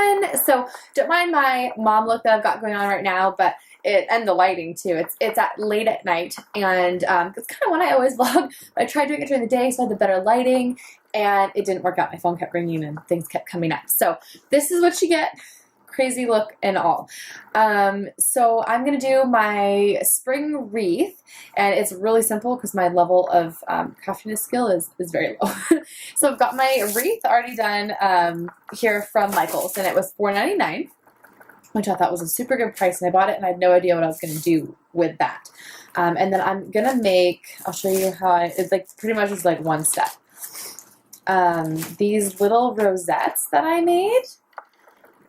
fun. So don't mind my mom look that I've got going on right now, but and the lighting too. It's at late at night, and it's kind of when I always vlog. But I tried doing it during the day, so I had the better lighting, and it didn't work out. My phone kept ringing and things kept coming up. So this is what you get. Crazy look and all. So I'm going to do my spring wreath, and it's really simple because my level of craftiness skill is very low. So I've got my wreath already done here from Michael's, and it was $4.99, which I thought was a super good price, and I bought it and I had no idea what I was going to do with that. And then I'm going to make, I'll show you how it's like pretty much just like one step. These little rosettes that I made.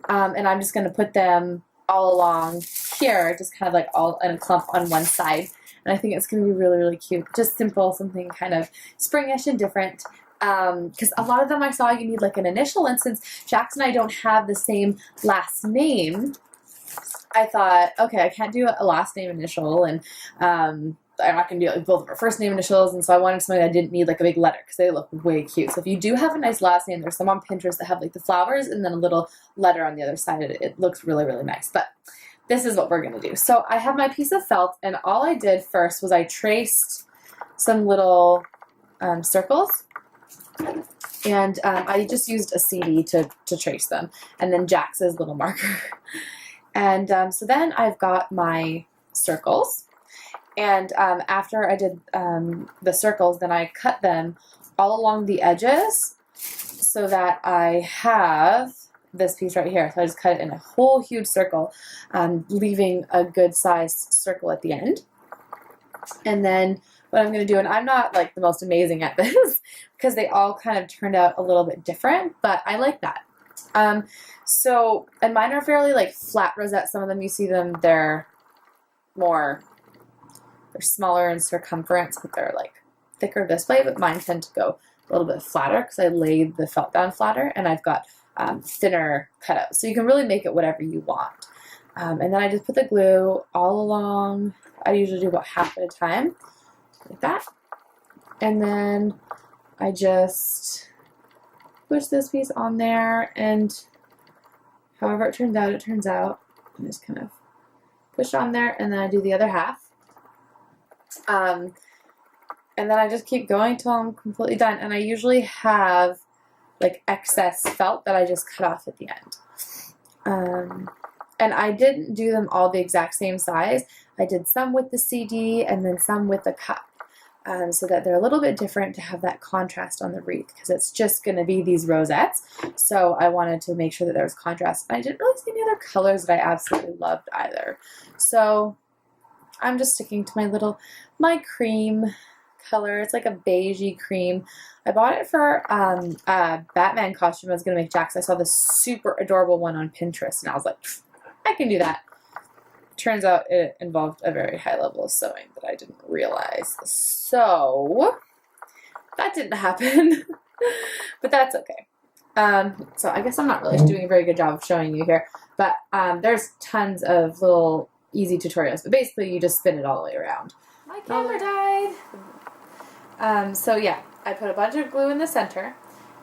And I'm just going to put them all along here, just kind of like all in a clump on one side. And I think it's going to be really, really cute. Just simple, something kind of springish and different. Because a lot of them I saw you need like an initial, and since Jax and I don't have the same last name, I thought, okay, I can't do a last name initial, and I'm not going to do like both of our first name initials, and so I wanted something that didn't need like a big letter because they look way cute. So if you do have a nice last name, there's some on Pinterest that have like the flowers and then a little letter on the other side. It looks really, really nice. But this is what we're going to do. So I have my piece of felt, and all I did first was I traced some little circles, and I just used a CD to trace them, and then Jax's little marker. And so then I've got my circles. And after I did the circles, then I cut them all along the edges so that I have this piece right here. So I just cut it in a whole huge circle, leaving a good sized circle at the end. And then what I'm going to do, and I'm not like the most amazing at this because they all kind of turned out a little bit different, but I like that. So, and mine are fairly like flat rosettes. Some of them, you see them, they're smaller in circumference, but they're like thicker this way, but mine tend to go a little bit flatter because I laid the felt down flatter, and I've got thinner cutouts. So you can really make it whatever you want. And then I just put the glue all along. I usually do about half at a time, like that. And then I just push this piece on there, and however it turns out, it turns out. I just kind of push on there, and then I do the other half. And then I just keep going till I'm completely done. And I usually have like excess felt that I just cut off at the end. And I didn't do them all the exact same size. I did some with the CD and then some with the cup, so that they're a little bit different to have that contrast on the wreath, because it's just going to be these rosettes. So I wanted to make sure that there was contrast. I didn't really see any other colors that I absolutely loved either. So I'm just sticking to my cream color. It's like a beigey cream. I bought it for a Batman costume I was going to make Jax. I saw this super adorable one on Pinterest, and I was like, I can do that. Turns out it involved a very high level of sewing that I didn't realize. So that didn't happen, but that's okay. So I guess I'm not really doing a very good job of showing you here, but there's tons of little easy tutorials, but basically you just spin it all the way around. My camera died. So yeah, I put a bunch of glue in the center,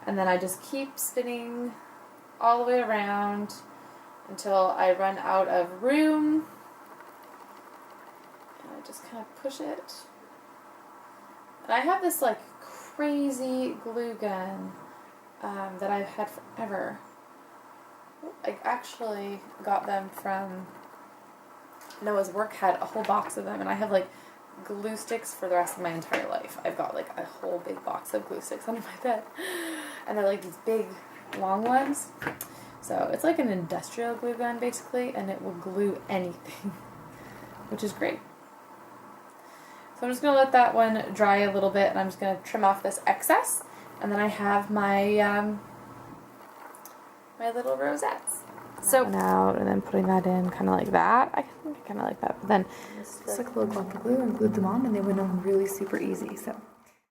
and then I just keep spinning all the way around until I run out of room. And I just kind of push it. And I have this like crazy glue gun that I've had forever. I actually got them from Noah's Work, had a whole box of them, and I have like glue sticks for the rest of my entire life. I've got like a whole big box of glue sticks under my bed, and they're like these big long ones. So it's like an industrial glue gun basically, and it will glue anything, which is great. So I'm just going to let that one dry a little bit, and I'm just going to trim off this excess, and then I have my my little rosettes. So out and then putting that in kind of like that. I kind of like that, but then just like a little block of glue and glued them on, and they went on really super easy. So